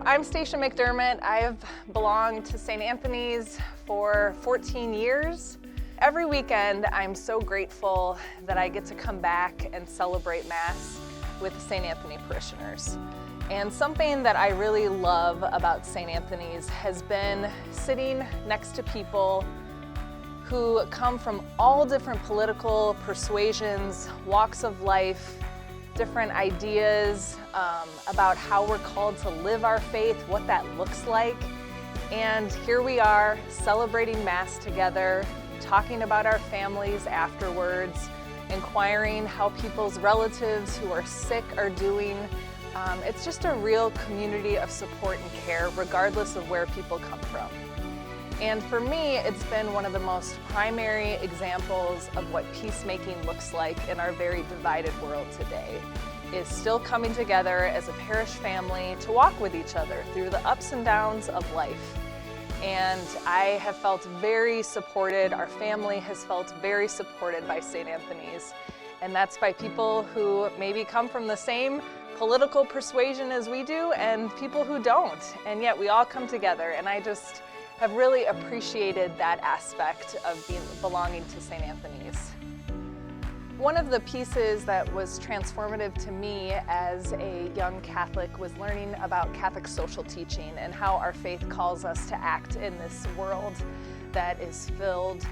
I'm Stacia McDermott. I've belonged to St. Anthony's for 14 years. Every weekend, I'm so grateful that I get to come back and celebrate Mass with St. Anthony parishioners. And something that I really love about St. Anthony's has been sitting next to people who come from all different political persuasions, walks of life, different ideas about how we're called to live our faith, what that looks like. And here we are celebrating Mass together, talking about our families afterwards, inquiring how people's relatives who are sick are doing. It's just a real community of support and care, regardless of where people come from. And for me, it's been one of the most primary examples of what peacemaking looks like in our very divided world today, is still coming together as a parish family to walk with each other through the ups and downs of life. And I have felt very supported, our family has felt very supported by St. Anthony's. And that's by people who maybe come from the same political persuasion as we do and people who don't. And yet we all come together, and I just have really appreciated that aspect of belonging to St. Anthony's. One of the pieces that was transformative to me as a young Catholic was learning about Catholic social teaching and how our faith calls us to act in this world that is filled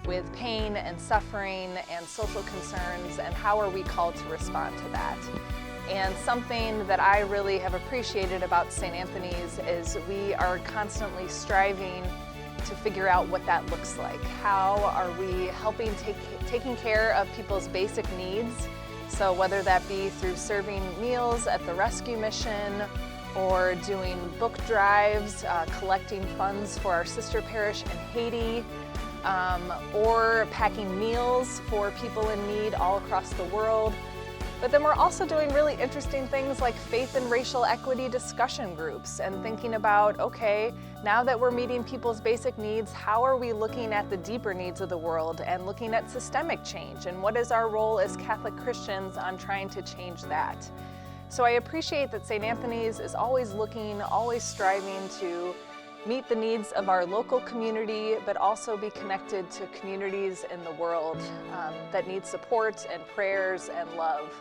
with pain and suffering and social concerns, and how are we called to respond to that. And something that I really have appreciated about St. Anthony's is we are constantly striving to figure out what that looks like. How are we helping taking care of people's basic needs? So whether that be through serving meals at the rescue mission, or doing book drives, collecting funds for our sister parish in Haiti, or packing meals for people in need all across the world. But then we're also doing really interesting things like faith and racial equity discussion groups, and thinking about, okay, now that we're meeting people's basic needs, how are we looking at the deeper needs of the world and looking at systemic change, and what is our role as Catholic Christians on trying to change that? So I appreciate that St. Anthony's is always looking, always striving to meet the needs of our local community, but also be connected to communities in the world that need support and prayers and love.